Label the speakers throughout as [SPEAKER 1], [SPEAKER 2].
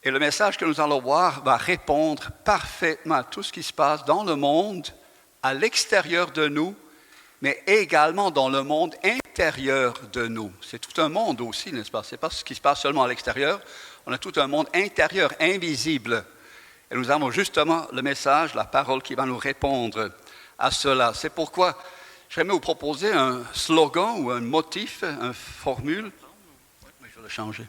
[SPEAKER 1] Et le message que nous allons voir va répondre parfaitement à tout ce qui se passe dans le monde, à l'extérieur de nous, mais également dans le monde intérieur de nous. C'est tout un monde aussi, n'est-ce pas? Ce n'est pas ce qui se passe seulement à l'extérieur. On a tout un monde intérieur, invisible. Et nous avons justement le message, la parole qui va nous répondre à cela. C'est pourquoi j'aimerais vous proposer un slogan ou un motif, une formule. Je vais le changer.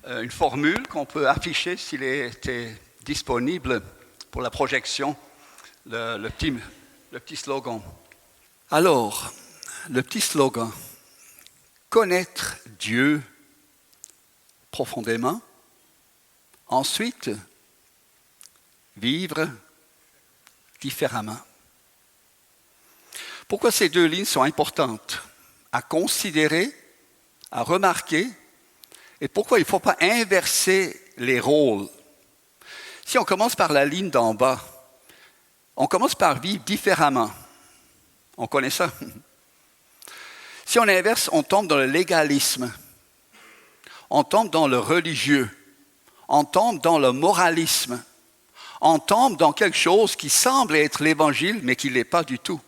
[SPEAKER 1] Une formule qu'on peut afficher s'il était disponible pour la projection, le petit slogan. Alors, le petit slogan, connaître Dieu profondément, ensuite, vivre différemment. Pourquoi ces deux lignes sont importantes à considérer, à remarquer, et pourquoi il ne faut pas inverser les rôles. Si on commence par la ligne d'en bas, on commence par vivre différemment. On connaît ça. Si on inverse, on tombe dans le légalisme. On tombe dans le religieux. On tombe dans le moralisme. On tombe dans quelque chose qui semble être l'Évangile, mais qui ne l'est pas du tout.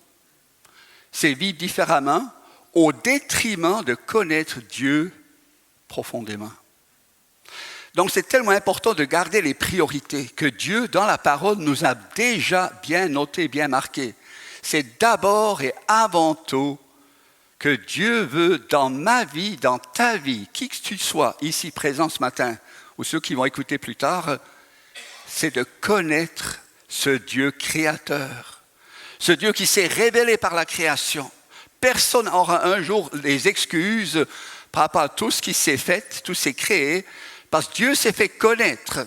[SPEAKER 1] C'est vivre différemment au détriment de connaître Dieu profondément. Donc, c'est tellement important de garder les priorités que Dieu, dans la parole, nous a déjà bien notées, bien marquées. C'est d'abord et avant tout que Dieu veut dans ma vie, dans ta vie, qui que tu sois ici présent ce matin, ou ceux qui vont écouter plus tard, c'est de connaître ce Dieu créateur, ce Dieu qui s'est révélé par la création. Personne n'aura un jour les excuses par rapport à tout ce qui s'est fait, tout s'est créé, parce que Dieu s'est fait connaître.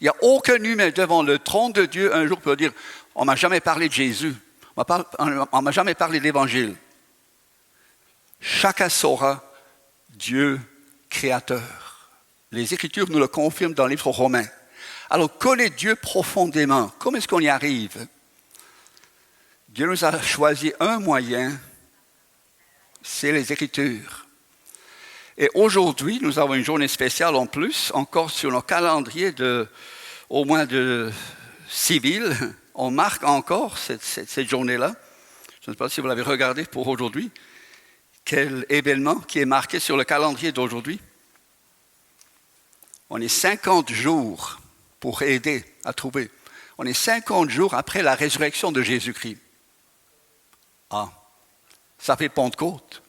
[SPEAKER 1] Il n'y a aucun humain devant le trône de Dieu un jour peut dire « on ne m'a jamais parlé de Jésus, on ne m'a jamais parlé de l'Évangile ». Chacun saura Dieu créateur. Les Écritures nous le confirment dans le livre Romains. Alors, connaître Dieu profondément, comment est-ce qu'on y arrive? Dieu nous a choisi un moyen, c'est les Écritures. Et aujourd'hui, nous avons une journée spéciale en plus, encore sur nos calendriers au moins de civil. On marque encore cette journée-là. Je ne sais pas si vous l'avez regardé pour aujourd'hui. Quel événement qui est marqué sur le calendrier d'aujourd'hui? On est 50 jours pour aider à trouver. On est 50 jours après la résurrection de Jésus-Christ. Ah, ça fait Pentecôte.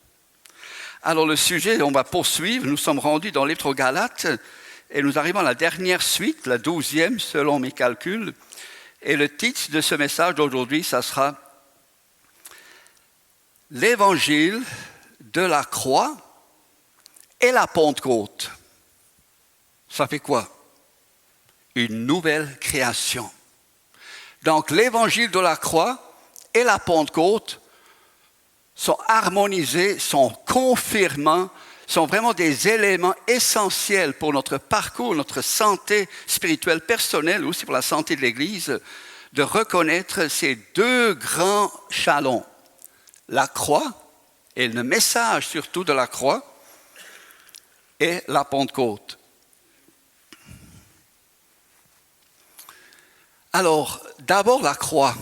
[SPEAKER 1] Alors le sujet, on va poursuivre. Nous sommes rendus dans l'Épître aux Galates et nous arrivons à la dernière suite, la 12e selon mes calculs. Et le titre de ce message d'aujourd'hui, ça sera « L'Évangile de la croix et la Pentecôte ». Ça fait quoi? Une nouvelle création. Donc l'Évangile de la croix et la Pentecôte sont harmonisés, sont confirmants, sont vraiment des éléments essentiels pour notre parcours, notre santé spirituelle personnelle, aussi pour la santé de l'Église, de reconnaître ces deux grands jalons, la croix et le message surtout de la croix et la Pentecôte. Alors, d'abord la croix.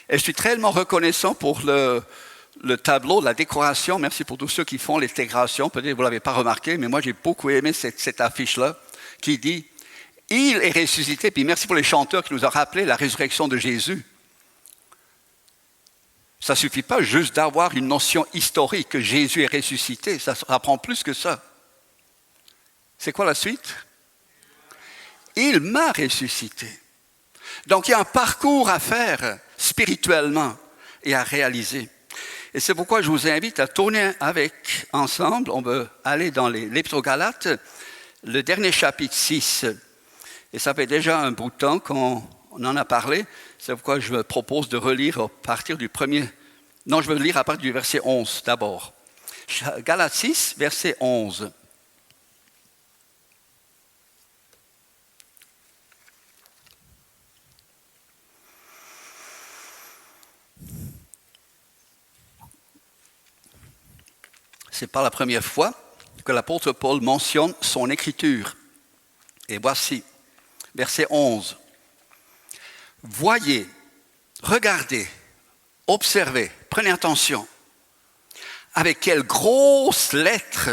[SPEAKER 1] Et je suis tellement reconnaissant pour le tableau, la décoration. Merci pour tous ceux qui font l'intégration. Peut-être que vous ne l'avez pas remarqué, mais moi j'ai beaucoup aimé cette affiche-là qui dit « Il est ressuscité ». Puis merci pour les chanteurs qui nous ont rappelé la résurrection de Jésus. Ça ne suffit pas juste d'avoir une notion historique que Jésus est ressuscité. Ça prend plus que ça. C'est quoi la suite? Il m'a ressuscité. Donc, il y a un parcours à faire spirituellement et à réaliser. Et c'est pourquoi je vous invite à tourner ensemble. On va aller dans l'Épître aux Galates, le dernier chapitre 6. Et ça fait déjà un bout de temps qu'on en a parlé. C'est pourquoi je me propose de relire à partir du premier... Non, je veux lire à partir du verset 11 d'abord. Galates 6, verset 11. Ce n'est pas la première fois que l'apôtre Paul mentionne son écriture. Et voici, verset 11. Voyez, regardez, observez, prenez attention. Avec quelles grosses lettres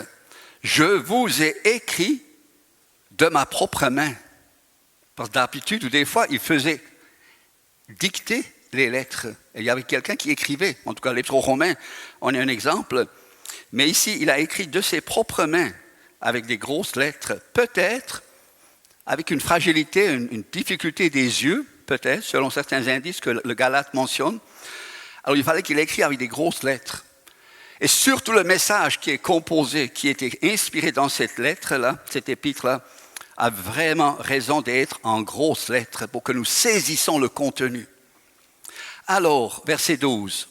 [SPEAKER 1] je vous ai écrit de ma propre main. Parce que d'habitude, ou des fois, il faisait dicter les lettres. Et il y avait quelqu'un qui écrivait. En tout cas, l'Épître aux Romains, on a un exemple. Mais ici, il a écrit de ses propres mains, avec des grosses lettres. Peut-être avec une fragilité, une difficulté des yeux, peut-être, selon certains indices que le Galate mentionne. Alors, il fallait qu'il écrive avec des grosses lettres. Et surtout le message qui est composé, qui était inspiré dans cette lettre-là, cette épître-là, a vraiment raison d'être en grosses lettres pour que nous saisissons le contenu. Alors, verset 12.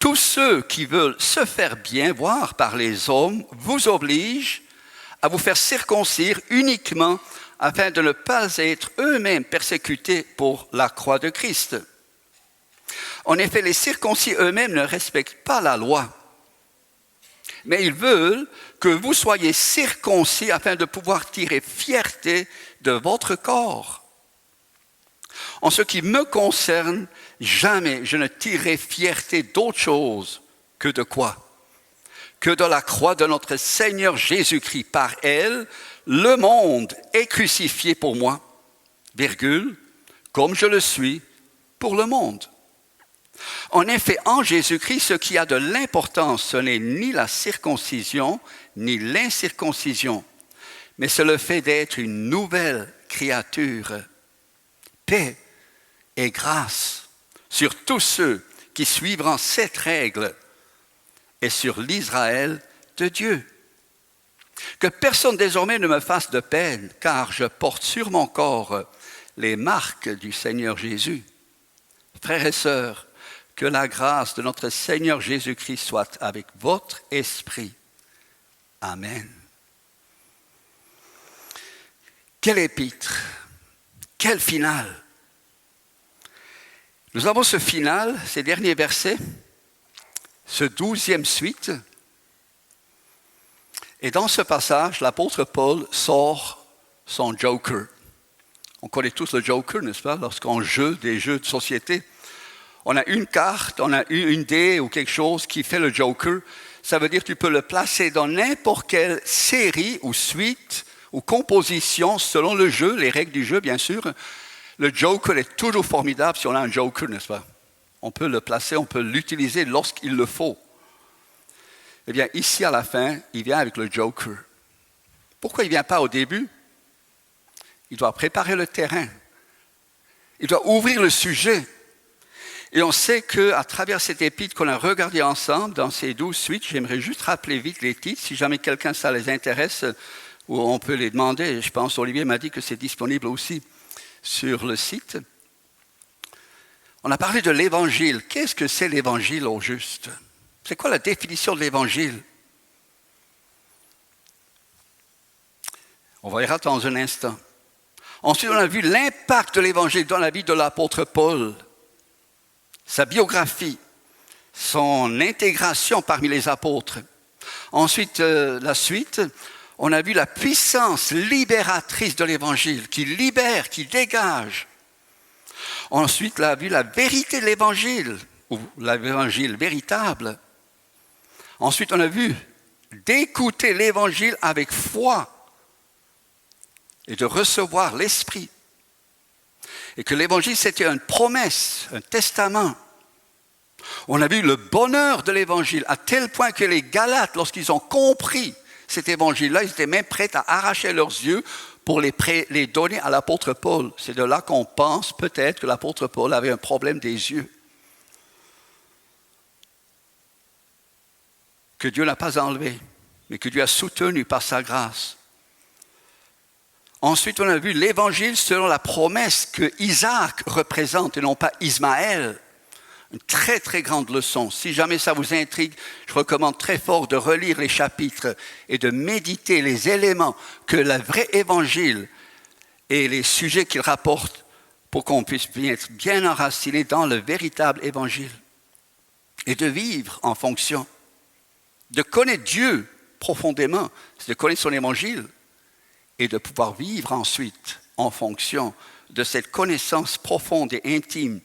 [SPEAKER 1] Tous ceux qui veulent se faire bien voir par les hommes vous obligent à vous faire circoncire uniquement afin de ne pas être eux-mêmes persécutés pour la croix de Christ. En effet, les circoncis eux-mêmes ne respectent pas la loi. Mais ils veulent que vous soyez circoncis afin de pouvoir tirer fierté de votre corps. En ce qui me concerne, jamais je ne tirerai fierté d'autre chose que de quoi? Que de la croix de notre Seigneur Jésus-Christ. Par elle, le monde est crucifié pour moi, virgule, comme je le suis pour le monde. En effet, en Jésus-Christ, ce qui a de l'importance, ce n'est ni la circoncision, ni l'incirconcision, mais c'est le fait d'être une nouvelle créature. Paix et grâce sur tous ceux qui suivront cette règle et sur l'Israël de Dieu. Que personne désormais ne me fasse de peine, car je porte sur mon corps les marques du Seigneur Jésus. Frères et sœurs, que la grâce de notre Seigneur Jésus-Christ soit avec votre esprit. Amen. Quel épître, quel final. Nous avons ce final, ces derniers versets, ce 12e suite. Et dans ce passage, l'apôtre Paul sort son joker. On connaît tous le joker, n'est-ce pas? Lorsqu'on joue des jeux de société, on a une carte, on a une dé ou quelque chose qui fait le joker. Ça veut dire que tu peux le placer dans n'importe quelle série ou suite ou composition selon le jeu, les règles du jeu, bien sûr. Le joker est toujours formidable si on a un joker, n'est-ce pas? On peut le placer, on peut l'utiliser lorsqu'il le faut. Eh bien, ici, à la fin, il vient avec le joker. Pourquoi il ne vient pas au début? Il doit préparer le terrain. Il doit ouvrir le sujet. Et on sait qu'à travers cette épître qu'on a regardée ensemble, dans ces 12 suites, j'aimerais juste rappeler vite les titres, si jamais quelqu'un ça les intéresse, ou on peut les demander. Je pense Olivier m'a dit que c'est disponible aussi sur le site. On a parlé de l'Évangile. Qu'est-ce que c'est l'Évangile au juste? C'est quoi la définition de l'Évangile? On verra dans un instant. Ensuite, on a vu l'impact de l'Évangile dans la vie de l'apôtre Paul. Sa biographie, son intégration parmi les apôtres. Ensuite, la suite, on a vu la puissance libératrice de l'Évangile, qui libère, qui dégage. Ensuite, on a vu la vérité de l'Évangile, ou l'Évangile véritable. Ensuite, on a vu d'écouter l'Évangile avec foi et de recevoir l'Esprit. Et que l'Évangile, c'était une promesse, un testament. On a vu le bonheur de l'Évangile, à tel point que les Galates, lorsqu'ils ont compris cet Évangile-là, ils étaient même prêts à arracher leurs yeux pour les donner à l'apôtre Paul. C'est de là qu'on pense peut-être que l'apôtre Paul avait un problème des yeux. Que Dieu n'a pas enlevé, mais que Dieu a soutenu par sa grâce. Ensuite, on a vu l'Évangile selon la promesse que Isaac représente et non pas Ismaël. Une très, très grande leçon. Si jamais ça vous intrigue, je recommande très fort de relire les chapitres et de méditer les éléments que le vrai Évangile et les sujets qu'il rapporte pour qu'on puisse être bien enraciné dans le véritable Évangile. Et de vivre en fonction. De connaître Dieu profondément, c'est de connaître son Évangile. et de pouvoir vivre ensuite en fonction de cette connaissance profonde et intime,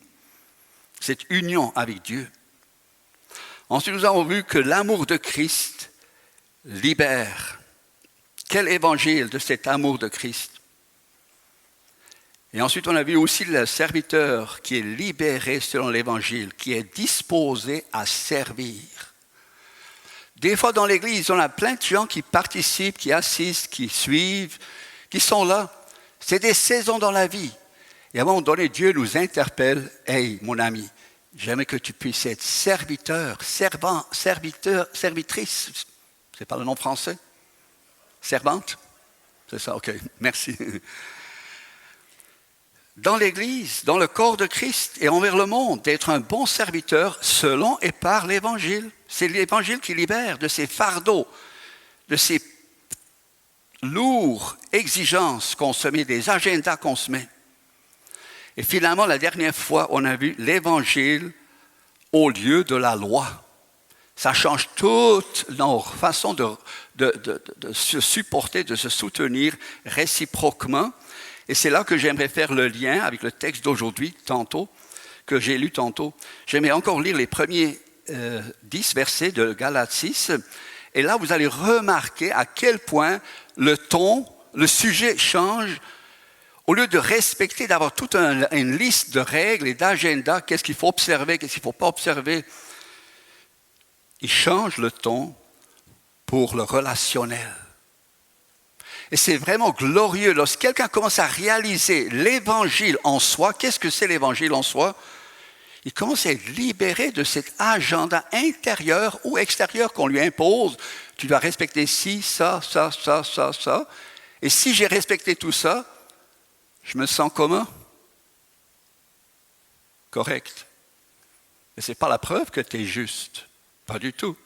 [SPEAKER 1] cette union avec Dieu. Ensuite, nous avons vu que l'amour de Christ libère. Quel évangile de cet amour de Christ! Et ensuite, on a vu aussi le serviteur qui est libéré selon l'évangile, qui est disposé à servir. Des fois, dans l'Église, on a plein de gens qui participent, qui assistent, qui suivent, qui sont là. C'est des saisons dans la vie. Et à un moment donné, Dieu nous interpelle. « Hey, mon ami, j'aimerais que tu puisses être serviteur, servitrice. » C'est pas le nom français? Servante? C'est ça, ok, merci. Dans l'Église, dans le corps de Christ et envers le monde, d'être un bon serviteur selon et par l'Évangile. C'est l'Évangile qui libère de ces fardeaux, de ces lourdes exigences qu'on se met, des agendas qu'on se met. Et finalement, la dernière fois, on a vu l'Évangile au lieu de la loi. Ça change toute notre façon de se supporter, de se soutenir réciproquement. Et c'est là que j'aimerais faire le lien avec le texte d'aujourd'hui, tantôt, que j'ai lu tantôt. J'aimerais encore lire les premiers 10 versets de Galates 6. Et là, vous allez remarquer à quel point le ton, le sujet change. Au lieu de respecter, d'avoir toute une liste de règles et d'agendas, qu'est-ce qu'il faut observer, qu'est-ce qu'il ne faut pas observer, il change le ton pour le relationnel. Et c'est vraiment glorieux. Lorsque quelqu'un commence à réaliser l'Évangile en soi, qu'est-ce que c'est l'Évangile en soi? Il commence à être libéré de cet agenda intérieur ou extérieur qu'on lui impose. Tu dois respecter ci, ça. Et si j'ai respecté tout ça, je me sens comment? Correct. Mais ce n'est pas la preuve que tu es juste. Pas du tout.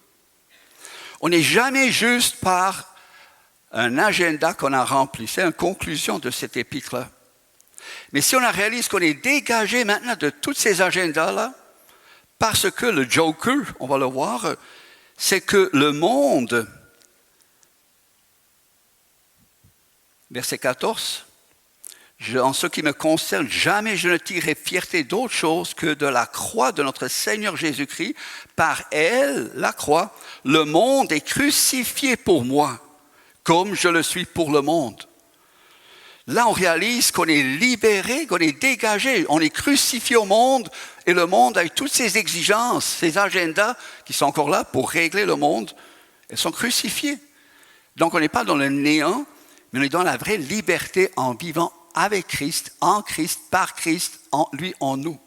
[SPEAKER 1] On n'est jamais juste par un agenda qu'on a rempli. C'est une conclusion de cette épître-là. Mais si on réalise qu'on est dégagé maintenant de tous ces agendas-là, parce que le joker, on va le voir, c'est que le monde, verset 14, en ce qui me concerne, jamais je ne tirerai fierté d'autre chose que de la croix de notre Seigneur Jésus-Christ. Par elle, la croix, le monde est crucifié pour moi, comme je le suis pour le monde. Là, on réalise qu'on est libéré, qu'on est dégagé, on est crucifié au monde, et le monde, avec toutes ses exigences, ses agendas qui sont encore là pour régler le monde, elles sont crucifiées. Donc, on n'est pas dans le néant, mais on est dans la vraie liberté en vivant avec Christ, en Christ, par Christ, en lui, en nous.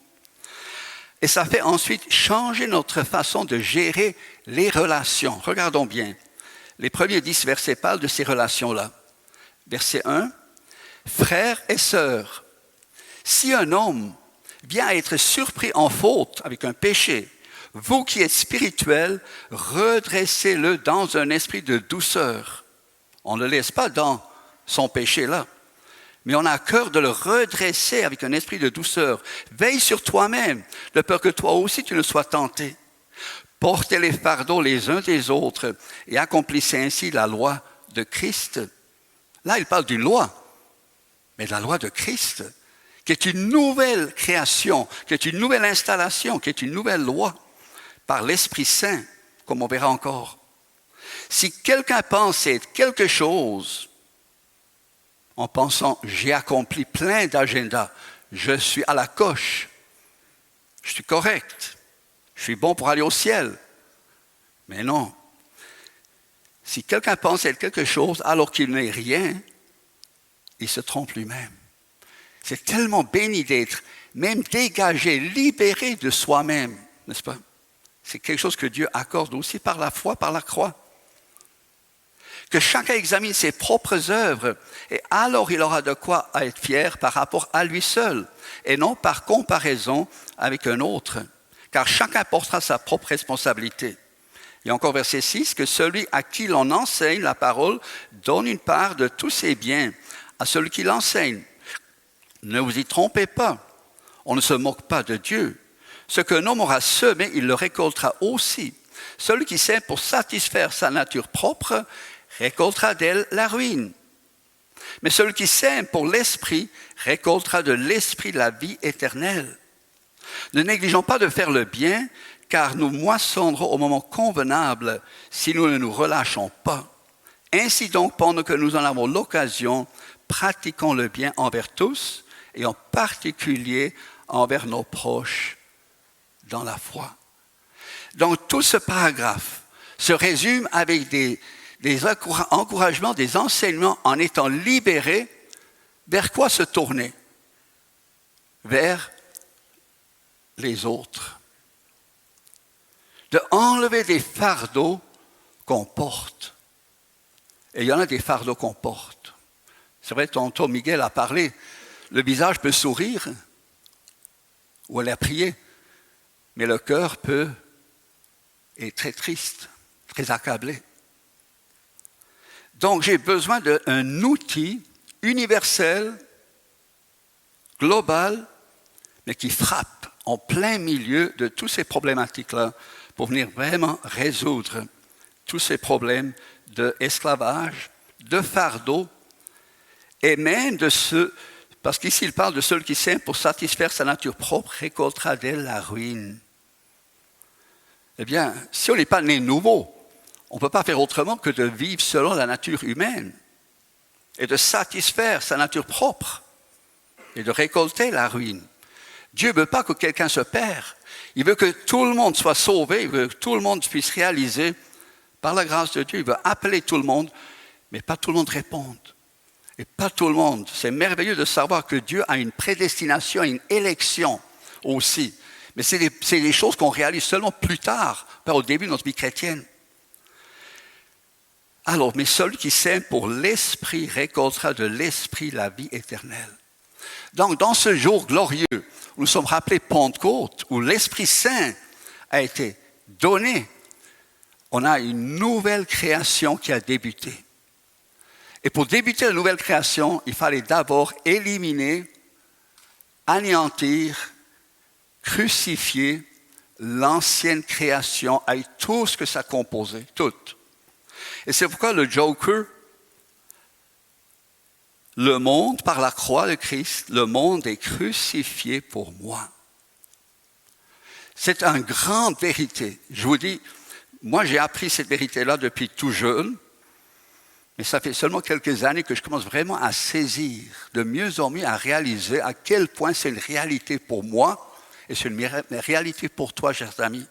[SPEAKER 1] Et ça fait ensuite changer notre façon de gérer les relations. Regardons bien. Les premiers 10 versets parlent de ces relations-là. Verset 1. Frères et sœurs, si un homme vient à être surpris en faute avec un péché, vous qui êtes spirituels, redressez-le dans un esprit de douceur. On ne le laisse pas dans son péché-là, mais on a à cœur de le redresser avec un esprit de douceur. Veille sur toi-même, de peur que toi aussi tu ne sois tenté. Portez les fardeaux les uns des autres et accomplissez ainsi la loi de Christ. Là, il parle d'une loi, mais de la loi de Christ, qui est une nouvelle création, qui est une nouvelle installation, qui est une nouvelle loi, par l'Esprit Saint, comme on verra encore. Si quelqu'un pense être quelque chose, en pensant, j'ai accompli plein d'agendas, je suis à la coche, je suis correct, je suis bon pour aller au ciel. Mais non. Si quelqu'un pense être quelque chose alors qu'il n'est rien, il se trompe lui-même. C'est tellement béni d'être même dégagé, libéré de soi-même, n'est-ce pas? C'est quelque chose que Dieu accorde aussi par la foi, par la croix. Que chacun examine ses propres œuvres et alors il aura de quoi être fier par rapport à lui seul et non par comparaison avec un autre. Car chacun portera sa propre responsabilité. Et encore verset 6, que celui à qui l'on enseigne la parole donne une part de tous ses biens à celui qui l'enseigne. Ne vous y trompez pas, on ne se moque pas de Dieu. Ce qu'un homme aura semé, il le récoltera aussi. Celui qui sème pour satisfaire sa nature propre récoltera d'elle la ruine. Mais celui qui sème pour l'esprit récoltera de l'esprit la vie éternelle. Ne négligeons pas de faire le bien, car nous moissonnerons au moment convenable si nous ne nous relâchons pas. Ainsi donc, pendant que nous en avons l'occasion, pratiquons le bien envers tous et en particulier envers nos proches dans la foi. Donc tout ce paragraphe se résume avec des encouragements, des enseignements en étant libérés. Vers quoi se tourner? Vers les autres. De enlever des fardeaux qu'on porte. Et il y en a des fardeaux qu'on porte. C'est vrai, tonton Miguel a parlé, le visage peut sourire, ou elle a prié, mais le cœur est très triste, très accablé. Donc j'ai besoin d'un outil universel, global, mais qui frappe en plein milieu de toutes ces problématiques-là pour venir vraiment résoudre tous ces problèmes d'esclavage, de fardeau, et même de ceux, parce qu'ici il parle de celui qui sème pour satisfaire sa nature propre, récoltera d'elle la ruine. Eh bien, si on n'est pas né nouveau, on ne peut pas faire autrement que de vivre selon la nature humaine et de satisfaire sa nature propre et de récolter la ruine. Dieu ne veut pas que quelqu'un se perde. Il veut que tout le monde soit sauvé, il veut que tout le monde puisse réaliser, par la grâce de Dieu, il veut appeler tout le monde, mais pas tout le monde répond. Et pas tout le monde. C'est merveilleux de savoir que Dieu a une prédestination, une élection aussi. Mais c'est des choses qu'on réalise seulement plus tard, pas au début de notre vie chrétienne. Alors, mais celui qui sème pour l'esprit récoltera de l'esprit la vie éternelle. Donc, dans ce jour glorieux, où nous sommes rappelés Pentecôte, où l'Esprit Saint a été donné, on a une nouvelle création qui a débuté. Et pour débuter la nouvelle création, il fallait d'abord éliminer, anéantir, crucifier l'ancienne création avec tout ce que ça composait, tout. Et c'est pourquoi le Joker, le monde, par la croix de Christ, le monde est crucifié pour moi. C'est une grande vérité. Je vous dis, moi j'ai appris cette vérité-là depuis tout jeune, mais ça fait seulement quelques années que je commence vraiment à saisir, de mieux en mieux à réaliser à quel point c'est une réalité pour moi et c'est une réalité pour toi, chers amis.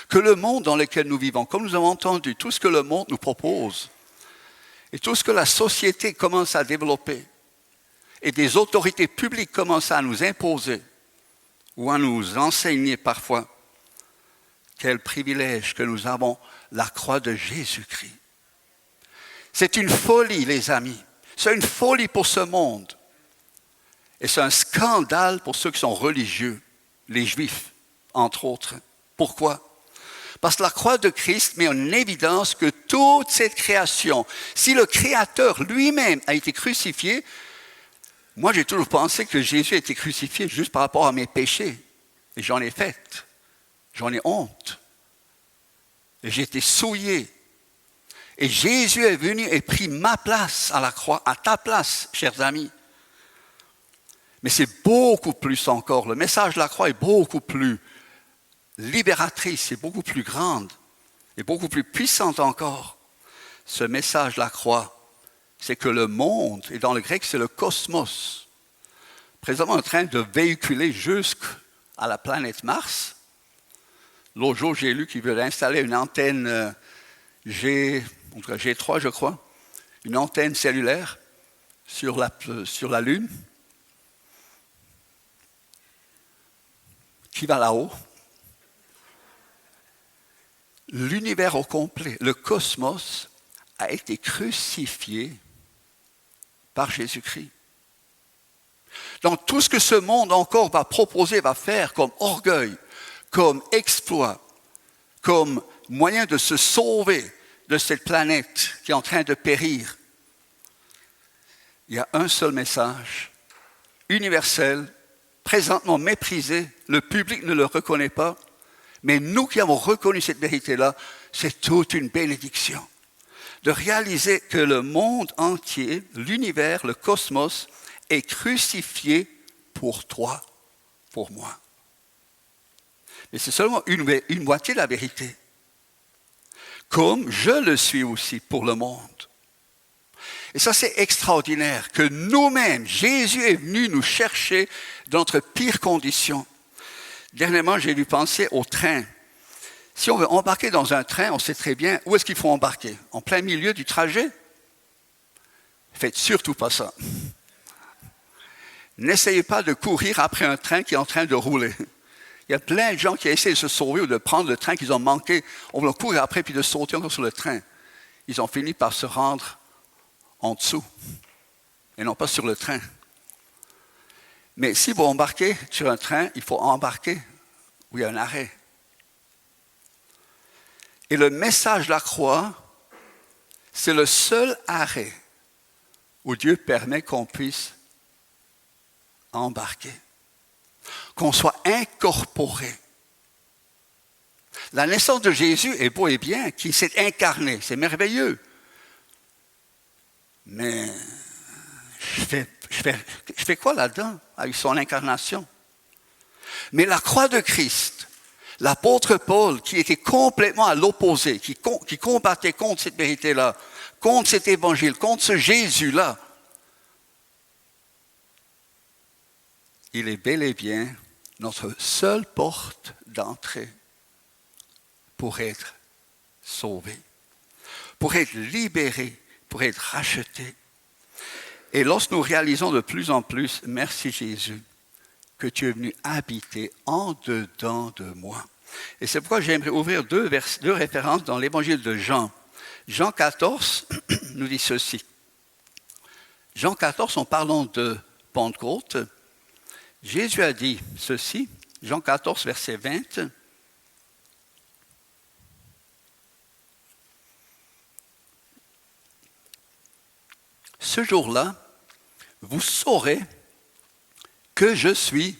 [SPEAKER 1] Que le monde dans lequel nous vivons, comme nous avons entendu, tout ce que le monde nous propose et tout ce que la société commence à développer et des autorités publiques commencent à nous imposer ou à nous enseigner parfois, quel privilège que nous avons, la croix de Jésus-Christ. C'est une folie, les amis. C'est une folie pour ce monde. Et c'est un scandale pour ceux qui sont religieux, les Juifs, entre autres. Pourquoi? Parce que la croix de Christ met en évidence que toute cette création, si le Créateur lui-même a été crucifié, moi j'ai toujours pensé que Jésus a été crucifié juste par rapport à mes péchés. Et j'en ai fait. J'en ai honte. Et j'ai été souillé. Et Jésus est venu et pris ma place à la croix, à ta place, chers amis. Mais c'est beaucoup plus encore. Le message de la croix est beaucoup plus libératrice, c'est beaucoup plus grande et beaucoup plus puissante encore. Ce message de la croix, c'est que le monde, et dans le grec c'est le cosmos, présentement en train de véhiculer jusqu'à la planète Mars. L'autre jour, j'ai lu qu'ils veulent installer une antenne G3, je crois, une antenne cellulaire sur la Lune, qui va là-haut. L'univers au complet, le cosmos, a été crucifié par Jésus-Christ. Donc tout ce que ce monde encore va proposer, va faire comme orgueil, comme exploit, comme moyen de se sauver de cette planète qui est en train de périr, il y a un seul message, universel, présentement méprisé, le public ne le reconnaît pas, mais nous qui avons reconnu cette vérité-là, c'est toute une bénédiction. de réaliser que le monde entier, l'univers, le cosmos, est crucifié pour toi, pour moi. Mais c'est seulement une moitié de la vérité. Comme je le suis aussi pour le monde. Et ça, c'est extraordinaire, que nous-mêmes, Jésus est venu nous chercher dans notre pire condition. Dernièrement, j'ai dû penser au train. Si on veut embarquer dans un train, on sait très bien où est-ce qu'il faut embarquer. En plein milieu du trajet. Faites surtout pas ça. N'essayez pas de courir après un train qui est en train de rouler. Il y a plein de gens qui essaient de se sauver ou de prendre le train qu'ils ont manqué. On va courir après puis de sauter encore sur le train. Ils ont fini par se rendre en dessous et non pas sur le train. Mais si vous embarquez sur un train, il faut embarquer où il y a un arrêt. Et le message de la croix, c'est le seul arrêt où Dieu permet qu'on puisse embarquer, qu'on soit incorporé. La naissance de Jésus est beau et bien, qui s'est incarné, c'est merveilleux. Mais je fais quoi là-dedans avec son incarnation? Mais la croix de Christ, l'apôtre Paul, qui était complètement à l'opposé, qui combattait contre cette vérité-là, contre cet évangile, contre ce Jésus-là, il est bel et bien notre seule porte d'entrée pour être sauvé, pour être libéré, pour être racheté. Et lorsque nous réalisons de plus en plus, merci Jésus, que tu es venu habiter en dedans de moi. Et c'est pourquoi j'aimerais ouvrir deux références dans l'évangile de Jean. Jean 14 nous dit ceci. Jean 14, en parlant de Pentecôte, Jésus a dit ceci, Jean 14, verset 20. Ce jour-là, vous saurez que je suis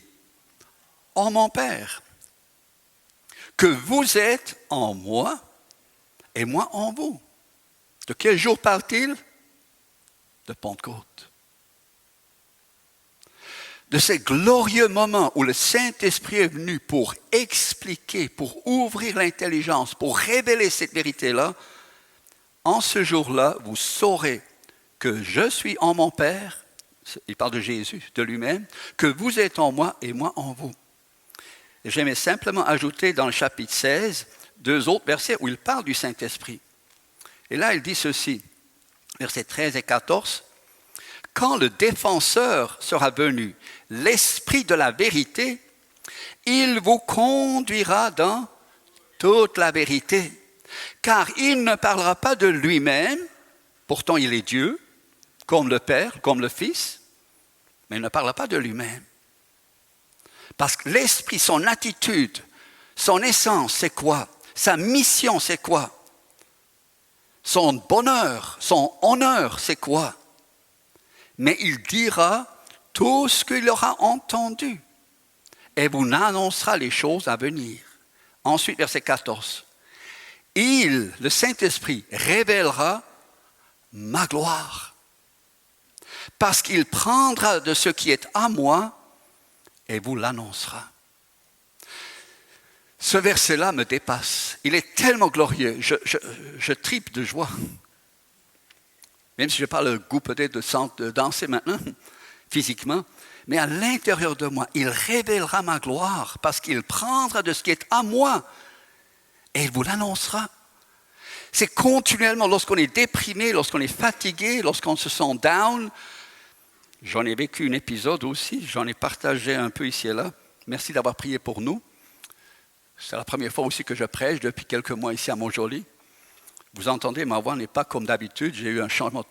[SPEAKER 1] en mon Père, que vous êtes en moi et moi en vous. De quel jour parle-t-il? De Pentecôte. De ces glorieux moments où le Saint-Esprit est venu pour expliquer, pour ouvrir l'intelligence, pour révéler cette vérité-là, en ce jour-là, vous saurez que je suis en mon Père, il parle de Jésus, de lui-même, que vous êtes en moi et moi en vous. Et j'aimais simplement ajouter dans le chapitre 16 deux autres versets où il parle du Saint-Esprit. Et là, il dit ceci, versets 13 et 14, « Quand le défenseur sera venu, l'Esprit de la vérité, il vous conduira dans toute la vérité, car il ne parlera pas de lui-même, pourtant il est Dieu, comme le Père, comme le Fils, mais il ne parlera pas de lui-même. Parce que l'Esprit, son attitude, son essence, c'est quoi? Sa mission, c'est quoi? Son bonheur, son honneur, c'est quoi? Mais il dira tout ce qu'il aura entendu et vous annoncera les choses à venir. Ensuite, verset 14. Il, le Saint-Esprit, révélera ma gloire. Parce qu'il prendra de ce qui est à moi et vous l'annoncera. Ce verset-là me dépasse. Il est tellement glorieux. Je tripe de joie. Même si je n'ai pas le goût peut-être de danser maintenant, physiquement, mais à l'intérieur de moi, il révélera ma gloire parce qu'il prendra de ce qui est à moi et il vous l'annoncera. C'est continuellement, lorsqu'on est déprimé, lorsqu'on est fatigué, lorsqu'on se sent down. J'en ai vécu un épisode aussi, j'en ai partagé un peu ici et là. Merci d'avoir prié pour nous. C'est la première fois aussi que je prêche depuis quelques mois ici à Montjoly. Vous entendez, ma voix n'est pas comme d'habitude. J'ai eu un changement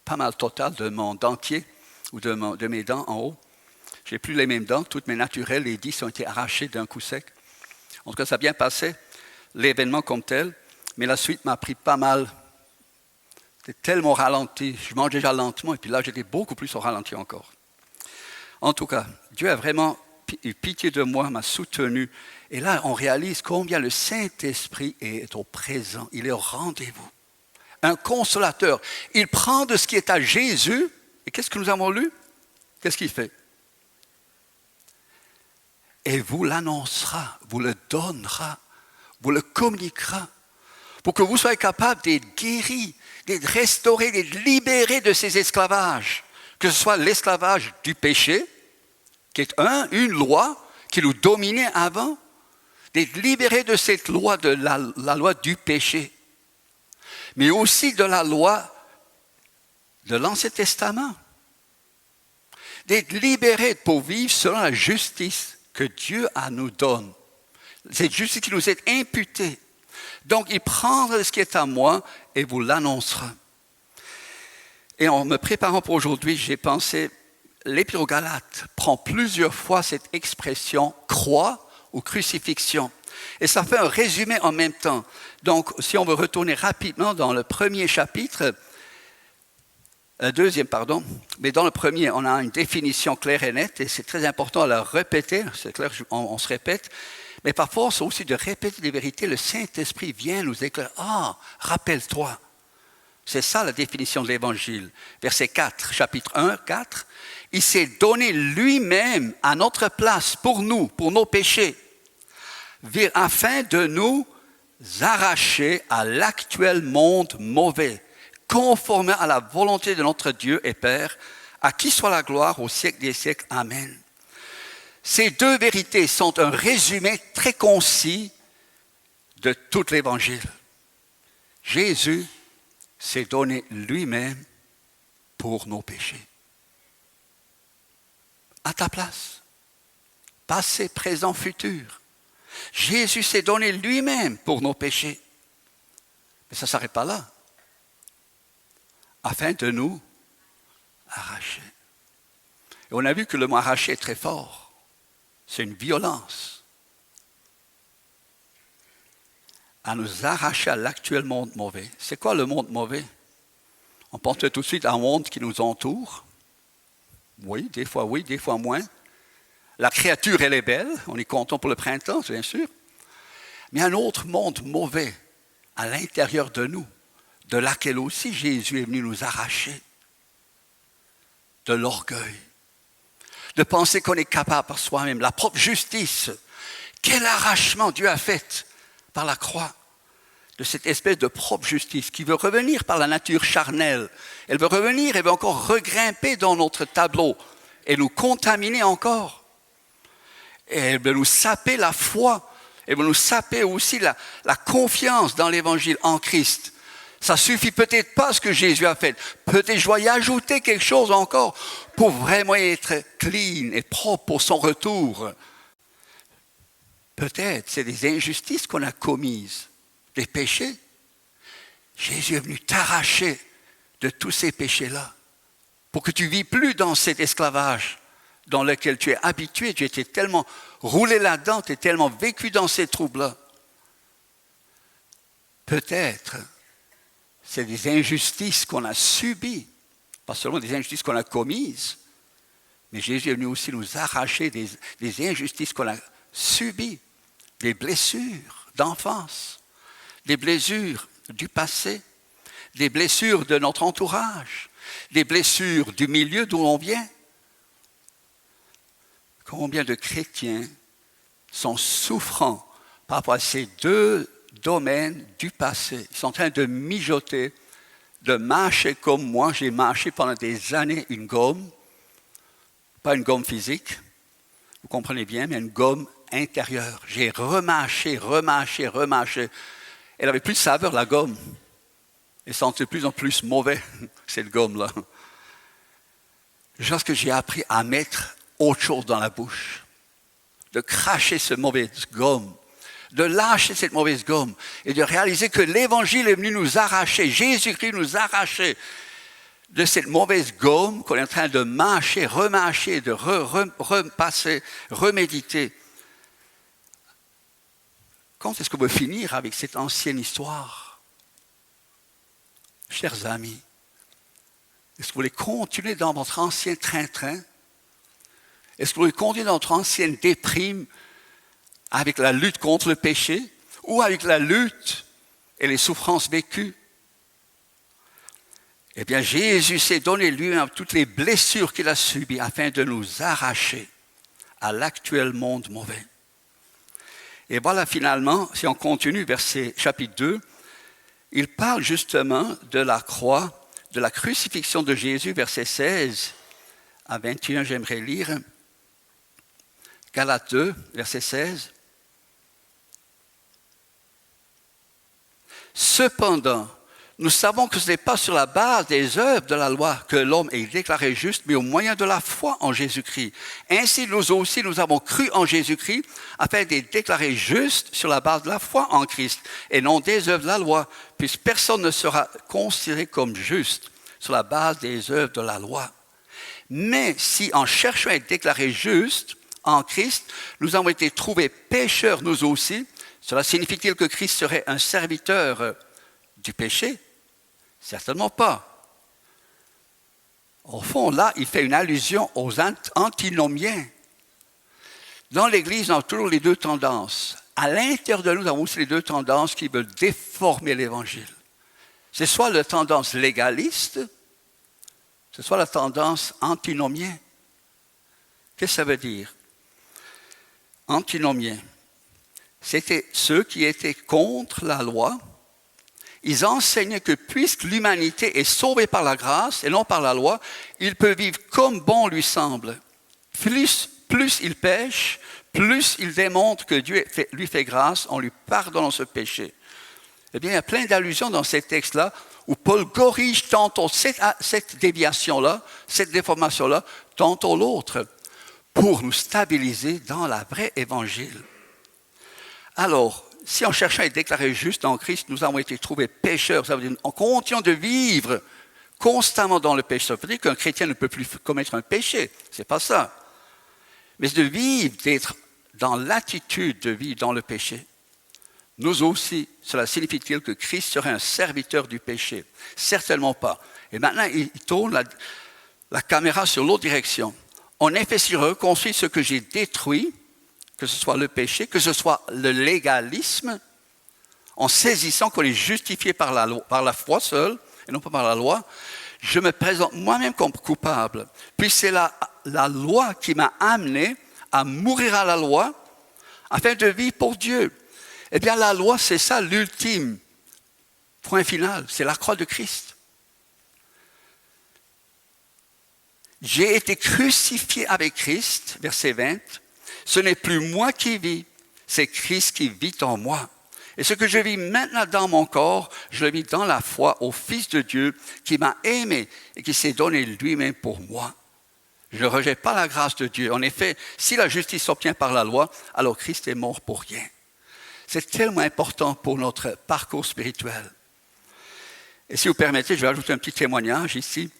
[SPEAKER 1] pas mal total de mon dentier ou de mes dents en haut. Je n'ai plus les mêmes dents. Toutes mes naturelles, les 10 ont été arrachées d'un coup sec. En tout cas, ça a bien passé, l'événement comme tel. Mais la suite m'a pris pas mal. C'était tellement ralenti. Je mangeais déjà lentement et puis là, j'étais beaucoup plus au ralenti encore. En tout cas, Dieu a vraiment eu pitié de moi, m'a soutenu. Et là, on réalise combien le Saint-Esprit est au présent. Il est au rendez-vous. un consolateur. Il prend de ce qui est à Jésus, et qu'est-ce que nous avons lu? Qu'est-ce qu'il fait? Et vous l'annoncera, vous le donnera, vous le communiquera, pour que vous soyez capable d'être guéris, d'être restaurés, d'être libérés de ces esclavages, que ce soit l'esclavage du péché, qui est une loi qui nous dominait avant, d'être libérés de cette loi, de la loi du péché, mais aussi de la loi de l'Ancien Testament, d'être libérés pour vivre selon la justice que Dieu nous donne. Cette justice qui nous est imputée. Donc, il prendra ce qui est à moi et vous l'annoncera. Et en me préparant pour aujourd'hui, j'ai pensé, l'Épître aux Galates prend plusieurs fois cette expression croix ou crucifixion. Et ça fait un résumé en même temps. Donc, si on veut retourner rapidement dans le premier chapitre, deuxième, pardon, mais dans le premier, on a une définition claire et nette, et c'est très important à la répéter, c'est clair, on se répète, mais par force aussi de répéter des vérités, le Saint-Esprit vient nous éclairer. Ah, rappelle-toi. C'est ça la définition de l'Évangile. Verset 4, chapitre 1, 4. Il s'est donné lui-même à notre place pour nous, pour nos péchés, afin de nous arracher à l'actuel monde mauvais, conforme à la volonté de notre Dieu et Père, à qui soit la gloire au siècle des siècles. Amen. Ces deux vérités sont un résumé très concis de tout l'Évangile. Jésus s'est donné lui-même pour nos péchés. À ta place, passé, présent, futur. Jésus s'est donné lui-même pour nos péchés. Mais ça ne s'arrête pas là. Afin de nous arracher. Et on a vu que le mot arracher est très fort. C'est une violence. À nous arracher à l'actuel monde mauvais. C'est quoi le monde mauvais? On pense tout de suite à un monde qui nous entoure. Oui, des fois moins. La créature, elle est belle. On est content pour le printemps, bien sûr. Mais un autre monde mauvais à l'intérieur de nous, de laquelle aussi Jésus est venu nous arracher. De l'orgueil. De penser qu'on est capable par soi-même. La propre justice. Quel arrachement Dieu a fait par la croix. De cette espèce de propre justice qui veut revenir par la nature charnelle. Elle veut revenir, elle veut encore regrimper dans notre tableau et nous contaminer encore. Et elle veut nous saper la foi. Elle veut nous saper aussi la confiance dans l'Évangile en Christ. Ça suffit peut-être pas ce que Jésus a fait. Peut-être je dois y ajouter quelque chose encore pour vraiment être clean et propre pour son retour. Peut-être c'est des injustices qu'on a commises, des péchés. Jésus est venu t'arracher de tous ces péchés-là pour que tu ne vis plus dans cet esclavage dans lequel tu es habitué. Tu étais tellement roulé là-dedans, tu es tellement vécu dans ces troubles-là. Peut-être c'est des injustices qu'on a subies, pas seulement des injustices qu'on a commises, mais Jésus est venu aussi nous arracher des injustices qu'on a subies, des blessures d'enfance, des blessures du passé, des blessures de notre entourage, des blessures du milieu d'où on vient. Combien de chrétiens sont souffrants par rapport à ces deux domaines du passé. Ils sont en train de mijoter, de mâcher comme moi. J'ai mâché pendant des années une gomme, pas une gomme physique, vous comprenez bien, mais une gomme intérieure. J'ai remâché. Elle avait plus de saveur, la gomme. Elle sentait de plus en plus mauvais, cette gomme-là. Jusqu'à ce que j'ai appris à mettre autre chose dans la bouche, de cracher cette mauvaise gomme, de lâcher cette mauvaise gomme et de réaliser que l'Évangile est venu nous arracher, Jésus-Christ nous arracher de cette mauvaise gomme qu'on est en train de mâcher, remâcher, de repasser, reméditer. Quand est-ce qu'on veut finir avec cette ancienne histoire? Chers amis, est-ce que vous voulez continuer dans votre ancien train-train? Est-ce que vous voulez continuer dans votre ancienne déprime avec la lutte contre le péché ou avec la lutte et les souffrances vécues? Eh bien, Jésus s'est donné lui-même toutes les blessures qu'il a subies afin de nous arracher à l'actuel monde mauvais. Et voilà finalement, si on continue verset chapitre 2, il parle justement de la croix, de la crucifixion de Jésus, verset 16 à 21, j'aimerais lire. Galates 2, verset 16. Cependant, nous savons que ce n'est pas sur la base des œuvres de la loi que l'homme est déclaré juste, mais au moyen de la foi en Jésus-Christ. Ainsi, nous aussi, nous avons cru en Jésus-Christ afin d'être déclarés justes sur la base de la foi en Christ et non des œuvres de la loi, puisque personne ne sera considéré comme juste sur la base des œuvres de la loi. Mais si en cherchant à être déclarés justes en Christ, nous avons été trouvés pécheurs nous aussi, cela signifie-t-il que Christ serait un serviteur du péché? Certainement pas. Au fond, là, il fait une allusion aux antinomiens. Dans l'Église, on a toujours les deux tendances. À l'intérieur de nous, nous avons aussi les deux tendances qui veulent déformer l'Évangile. C'est soit la tendance légaliste, c'est soit la tendance antinomien. Qu'est-ce que ça veut dire? Antinomien. C'était ceux qui étaient contre la loi. Ils enseignaient que puisque l'humanité est sauvée par la grâce et non par la loi, il peut vivre comme bon lui semble. Plus il pêche, plus il démontre que Dieu lui fait grâce en lui pardonnant ce péché. Eh bien, il y a plein d'allusions dans ces textes-là où Paul corrige tantôt cette déviation-là, cette déformation-là, tantôt l'autre, pour nous stabiliser dans la vraie évangile. Alors, si en cherchant à être déclarés justes en Christ, nous avons été trouvés pécheurs, ça veut dire en continuant de vivre constamment dans le péché. Ça veut dire qu'un chrétien ne peut plus commettre un péché. C'est pas ça. Mais de vivre, d'être dans l'attitude de vivre dans le péché. Nous aussi, cela signifie-t-il que Christ serait un serviteur du péché? Certainement pas. Et maintenant, il tourne la caméra sur l'autre direction. En effet, s'il reconstruit ce que j'ai détruit, que ce soit le péché, que ce soit le légalisme, en saisissant qu'on est justifié par la foi seule, et non pas par la loi, je me présente moi-même comme coupable. Puis c'est la loi qui m'a amené à mourir à la loi, afin de vivre pour Dieu. Eh bien, la loi, c'est ça l'ultime point final, c'est la croix de Christ. J'ai été crucifié avec Christ, verset 20. Ce n'est plus moi qui vis, c'est Christ qui vit en moi. Et ce que je vis maintenant dans mon corps, je le vis dans la foi au Fils de Dieu qui m'a aimé et qui s'est donné lui-même pour moi. Je ne rejette pas la grâce de Dieu. En effet, si la justice s'obtient par la loi, alors Christ est mort pour rien. C'est tellement important pour notre parcours spirituel. Et si vous permettez, je vais ajouter un petit témoignage ici.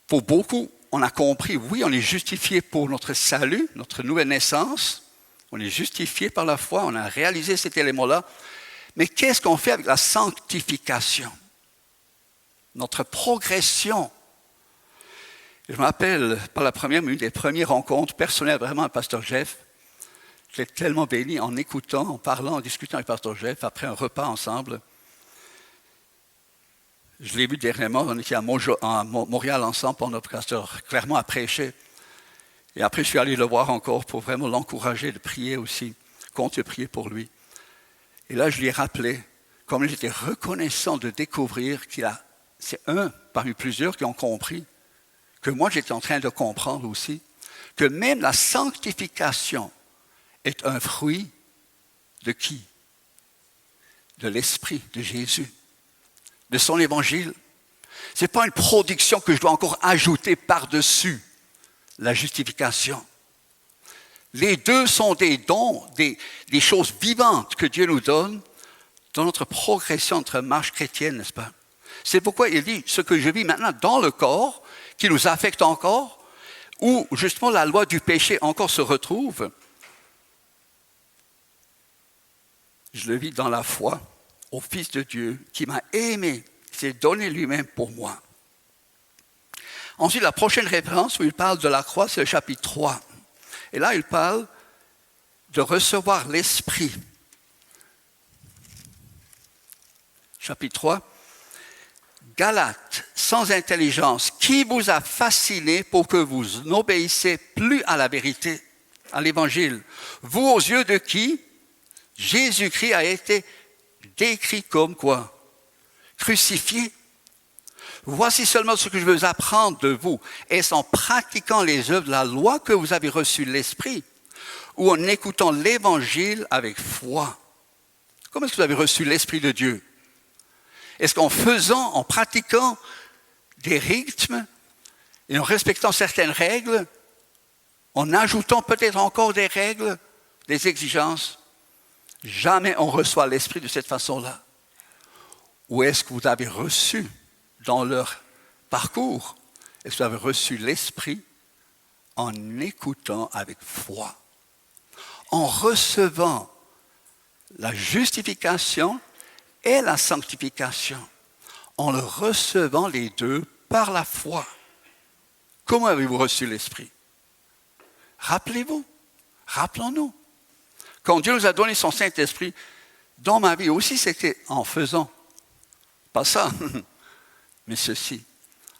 [SPEAKER 1] Pour beaucoup, on a compris, oui, on est justifié pour notre salut, notre nouvelle naissance. On est justifié par la foi, on a réalisé cet élément-là. Mais qu'est-ce qu'on fait avec la sanctification? Notre progression. Je me rappelle, par une des premières rencontres personnelles vraiment avec Pasteur Jeff. J'étais tellement béni en écoutant, en parlant, en discutant avec Pasteur Jeff, après un repas ensemble. Je l'ai vu dernièrement, on était à Montréal ensemble pendant que Pasteur Clermont a prêché. Et après, je suis allé le voir encore pour vraiment l'encourager de prier aussi, compte prier pour lui. Et là, je lui ai rappelé, comme j'étais reconnaissant de découvrir c'est un parmi plusieurs qui ont compris, que moi j'étais en train de comprendre aussi, que même la sanctification est un fruit de qui? De l'Esprit de Jésus, de son Évangile. Ce n'est pas une production que je dois encore ajouter par-dessus la justification. Les deux sont des dons, des choses vivantes que Dieu nous donne dans notre progression, notre marche chrétienne, n'est-ce pas? C'est pourquoi il dit, ce que je vis maintenant dans le corps, qui nous affecte encore, où justement la loi du péché encore se retrouve, je le vis dans la foi au Fils de Dieu qui m'a aimé, qui s'est donné lui-même pour moi. Ensuite, la prochaine référence où il parle de la croix, c'est le chapitre 3. Et là, il parle de recevoir l'Esprit. Chapitre 3, Galates sans intelligence, qui vous a fasciné pour que vous n'obéissez plus à la vérité, à l'évangile? Vous, aux yeux de qui Jésus-Christ a été décrit comme quoi? Crucifié. Voici seulement ce que je veux apprendre de vous. Est-ce en pratiquant les œuvres de la loi que vous avez reçu l'Esprit, ou en écoutant l'Évangile avec foi? Comment est-ce que vous avez reçu l'Esprit de Dieu? Est-ce qu'en faisant, en pratiquant des rythmes et en respectant certaines règles, en ajoutant peut-être encore des règles, des exigences, jamais on reçoit l'Esprit de cette façon-là? Ou est-ce que vous avez reçu dans leur parcours, est-ce que vous avez reçu l'Esprit en écoutant avec foi, en recevant la justification et la sanctification, en le recevant les deux par la foi? Comment avez-vous reçu l'Esprit? Rappelez-vous, rappelons-nous. Quand Dieu nous a donné son Saint-Esprit, dans ma vie aussi, c'était en faisant, pas ça, mais ceci,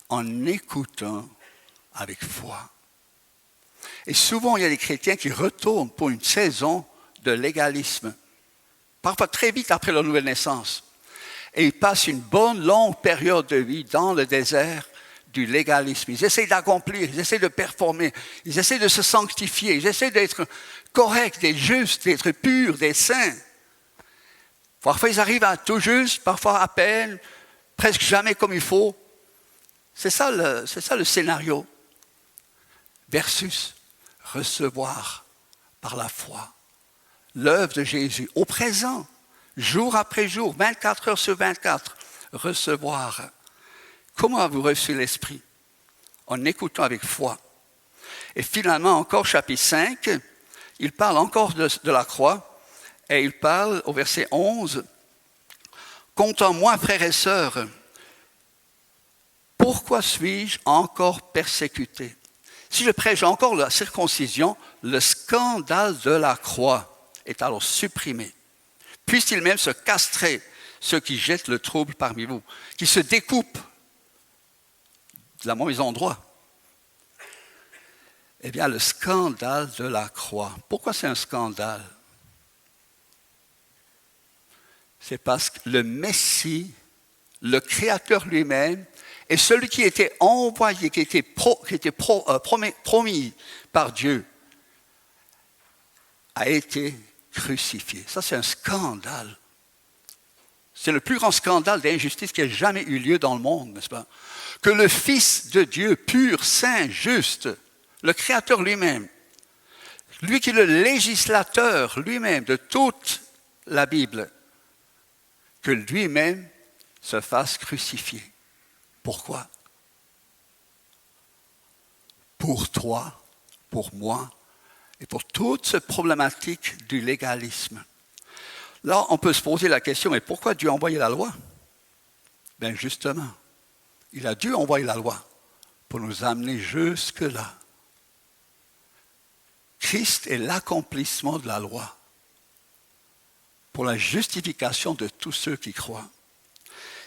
[SPEAKER 1] en écoutant avec foi. Et souvent, il y a des chrétiens qui retournent pour une saison de légalisme, parfois très vite après leur nouvelle naissance. Et ils passent une bonne longue période de vie dans le désert du légalisme. Ils essaient d'accomplir, ils essaient de performer, ils essaient de se sanctifier, ils essaient d'être corrects, d'être justes, d'être purs, d'être saints. Parfois, ils arrivent à tout juste, parfois à peine, presque jamais comme il faut. C'est ça le scénario. Versus recevoir par la foi l'œuvre de Jésus au présent, jour après jour, 24 heures sur 24, recevoir. Comment avez-vous reçu l'Esprit? En écoutant avec foi. Et finalement, encore chapitre 5, il parle encore de la croix, et il parle au verset 11, « Quant à moi, frères et sœurs, pourquoi suis-je encore persécuté? Si je prêche encore la circoncision, le scandale de la croix est alors supprimé. Puisse-t-il même se castrer ceux qui jettent le trouble parmi vous, qui se découpent de la mauvais endroit? » Eh bien, le scandale de la croix. Pourquoi c'est un scandale? C'est parce que le Messie, le Créateur lui-même, et celui qui était envoyé, qui était promis par Dieu, a été crucifié. Ça, c'est un scandale. C'est le plus grand scandale d'injustice qui ait jamais eu lieu dans le monde, n'est-ce pas? Que le Fils de Dieu, pur, saint, juste, le Créateur lui-même, lui qui est le législateur lui-même de toute la Bible, que lui-même se fasse crucifier. Pourquoi? Pour toi, pour moi, et pour toute cette problématique du légalisme. Là, on peut se poser la question, mais pourquoi Dieu a envoyé la loi? Bien justement, il a dû envoyer la loi pour nous amener jusque-là. Christ est l'accomplissement de la loi pour la justification de tous ceux qui croient.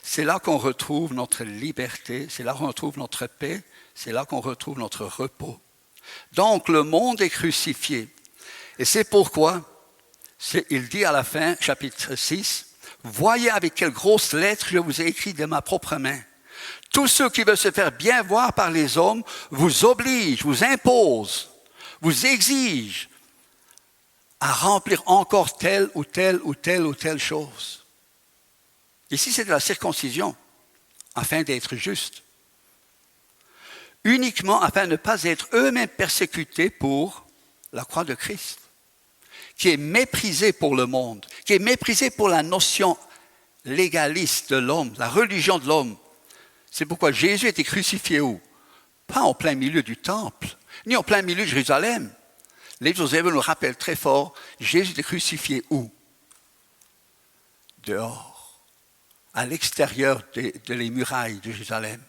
[SPEAKER 1] C'est là qu'on retrouve notre liberté, c'est là qu'on retrouve notre paix, c'est là qu'on retrouve notre repos. Donc, le monde est crucifié. Et c'est pourquoi, il dit à la fin, chapitre 6, « Voyez avec quelle grosse lettre je vous ai écrit de ma propre main. Tous ceux qui veulent se faire bien voir par les hommes vous obligent, vous imposent, vous exigent à remplir encore telle ou telle ou telle ou telle chose. » Ici, c'est de la circoncision, afin d'être juste. Uniquement afin de ne pas être eux-mêmes persécutés pour la croix de Christ, qui est méprisée pour le monde, qui est méprisée pour la notion légaliste de l'homme, la religion de l'homme. C'est pourquoi Jésus a été crucifié où? Pas en plein milieu du temple, ni en plein milieu de Jérusalem. L'Évangile Joseph nous rappelle très fort, Jésus était crucifié où? Dehors, à l'extérieur de les murailles de Jérusalem.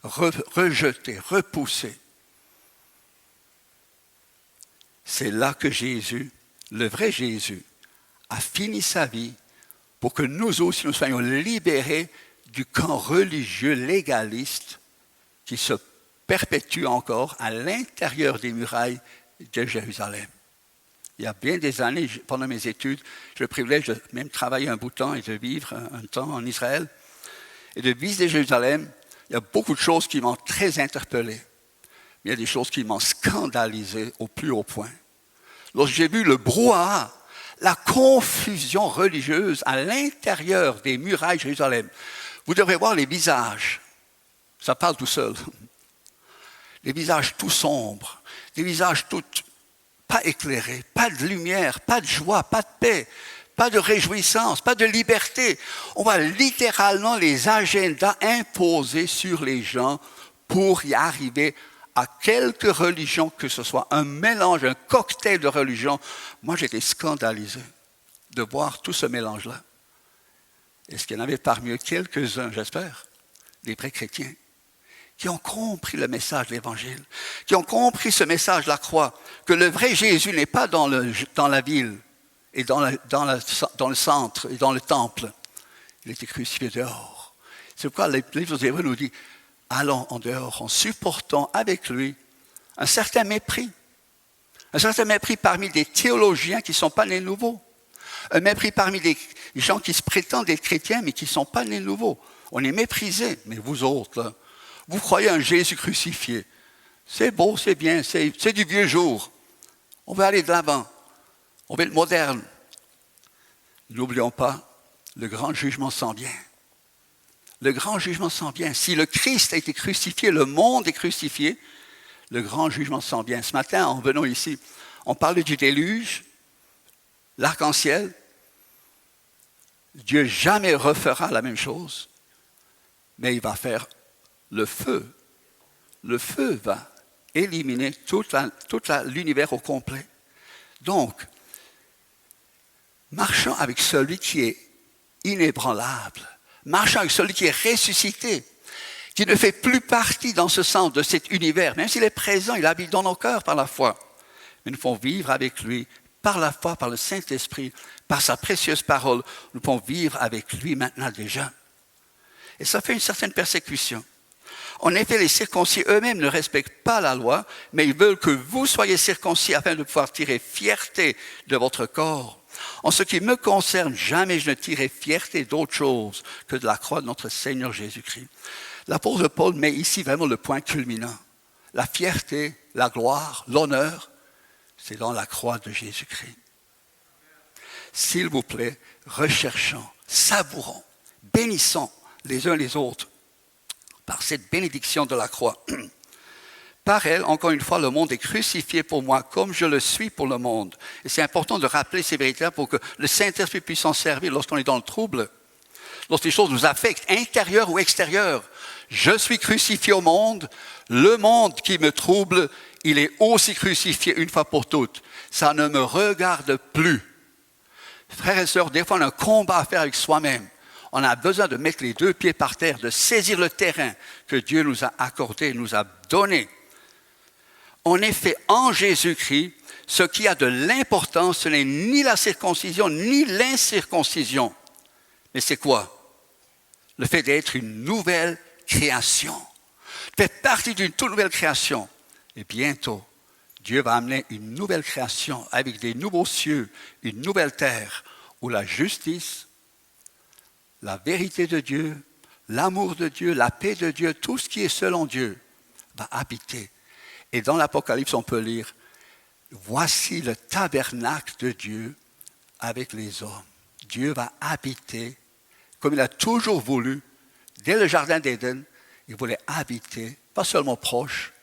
[SPEAKER 1] Rejeté, repoussé. C'est là que Jésus, le vrai Jésus, a fini sa vie pour que nous aussi nous soyons libérés du camp religieux légaliste qui se perpétue encore à l'intérieur des murailles de Jérusalem. Il y a bien des années, pendant mes études, j'ai eu le privilège de même travailler un bout de temps et de vivre un temps en Israël et de visiter Jérusalem. Il y a beaucoup de choses qui m'ont très interpellé. Il y a des choses qui m'ont scandalisé au plus haut point. Lorsque j'ai vu le brouhaha, la confusion religieuse à l'intérieur des murailles de Jérusalem, vous devrez voir les visages. Ça parle tout seul. Les visages tout sombres, des visages tout pas éclairés, pas de lumière, pas de joie, pas de paix, pas de réjouissance, pas de liberté. On va littéralement les agendas imposer sur les gens pour y arriver à quelque religion que ce soit, un mélange, un cocktail de religions. Moi, j'étais scandalisé de voir tout ce mélange-là. Est-ce qu'il y en avait parmi eux quelques-uns, j'espère, des vrais chrétiens, qui ont compris le message de l'Évangile, qui ont compris ce message de la croix, que le vrai Jésus n'est pas dans la ville et dans le centre et dans le temple. Il était crucifié dehors. C'est pourquoi le livre des Hébreux nous dit, allons en dehors en supportant avec lui un certain mépris. Un certain mépris parmi des théologiens qui ne sont pas nés nouveaux. Un mépris parmi des gens qui se prétendent être chrétiens mais qui ne sont pas nés nouveaux. On est méprisés, mais vous autres, là, vous croyez en Jésus crucifié. C'est beau, c'est bien, c'est du vieux jour. On veut aller de l'avant. On veut être moderne. N'oublions pas, le grand jugement s'en vient. Le grand jugement s'en vient. Si le Christ a été crucifié, le monde est crucifié, le grand jugement s'en vient. Ce matin, en venant ici, on parlait du déluge, l'arc-en-ciel. Dieu jamais refera la même chose, mais il va faire le feu. Le feu va éliminer tout l'univers au complet. Donc, marchons avec celui qui est inébranlable. Marchons avec celui qui est ressuscité, qui ne fait plus partie dans ce sens de cet univers. Même s'il est présent, il habite dans nos cœurs par la foi. Mais nous pouvons vivre avec lui par la foi, par le Saint-Esprit, par sa précieuse parole. Nous pouvons vivre avec lui maintenant déjà. Et ça fait une certaine persécution. En effet, les circoncis eux-mêmes ne respectent pas la loi, mais ils veulent que vous soyez circoncis afin de pouvoir tirer fierté de votre corps. En ce qui me concerne, jamais je ne tirerai fierté d'autre chose que de la croix de notre Seigneur Jésus-Christ. L'apôtre Paul met ici vraiment le point culminant. La fierté, la gloire, l'honneur, c'est dans la croix de Jésus-Christ. S'il vous plaît, recherchons, savourons, bénissons les uns les autres par cette bénédiction de la croix. Par elle, encore une fois, le monde est crucifié pour moi comme je le suis pour le monde. Et c'est important de rappeler ces vérités pour que le Saint-Esprit puisse s'en servir lorsqu'on est dans le trouble, lorsque les choses nous affectent, intérieures ou extérieures. Je suis crucifié au monde, le monde qui me trouble, il est aussi crucifié une fois pour toutes. Ça ne me regarde plus. Frères et sœurs, des fois on a un combat à faire avec soi-même. On a besoin de mettre les deux pieds par terre, de saisir le terrain que Dieu nous a accordé, nous a donné. En effet, en Jésus-Christ, ce qui a de l'importance, ce n'est ni la circoncision, ni l'incirconcision. Mais c'est quoi? Le fait d'être une nouvelle création. De faire partie d'une toute nouvelle création. Et bientôt, Dieu va amener une nouvelle création avec des nouveaux cieux, une nouvelle terre, où la justice, la vérité de Dieu, l'amour de Dieu, la paix de Dieu, tout ce qui est selon Dieu va habiter. Et dans l'Apocalypse, on peut lire, voici le tabernacle de Dieu avec les hommes. Dieu va habiter, comme il a toujours voulu, dès le jardin d'Éden, il voulait habiter, pas seulement proche,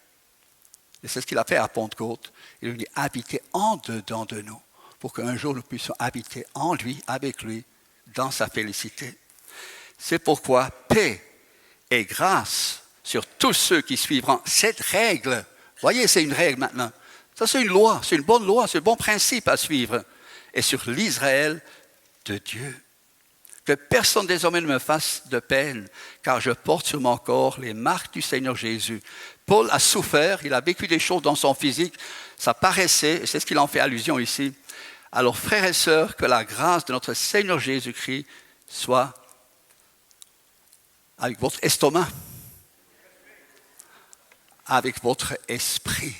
[SPEAKER 1] et c'est ce qu'il a fait à Pentecôte, il voulait habiter en dedans de nous, pour qu'un jour nous puissions habiter en lui, avec lui, dans sa félicité. C'est pourquoi paix et grâce sur tous ceux qui suivront cette règle. Voyez, c'est une règle maintenant. Ça, c'est une loi, c'est une bonne loi, c'est un bon principe à suivre. Et sur l'Israël de Dieu. Que personne désormais ne me fasse de peine, car je porte sur mon corps les marques du Seigneur Jésus. Paul a souffert, il a vécu des choses dans son physique, ça paraissait, et c'est ce qu'il en fait allusion ici. Alors, frères et sœurs, que la grâce de notre Seigneur Jésus-Christ soit avec votre estomac, avec votre esprit.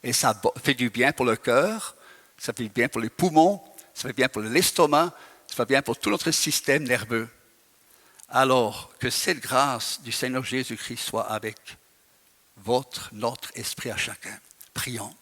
[SPEAKER 1] Et ça fait du bien pour le cœur, ça fait du bien pour les poumons, ça fait bien pour l'estomac, ça fait bien pour tout notre système nerveux. Alors, que cette grâce du Seigneur Jésus-Christ soit avec notre esprit à chacun. Prions.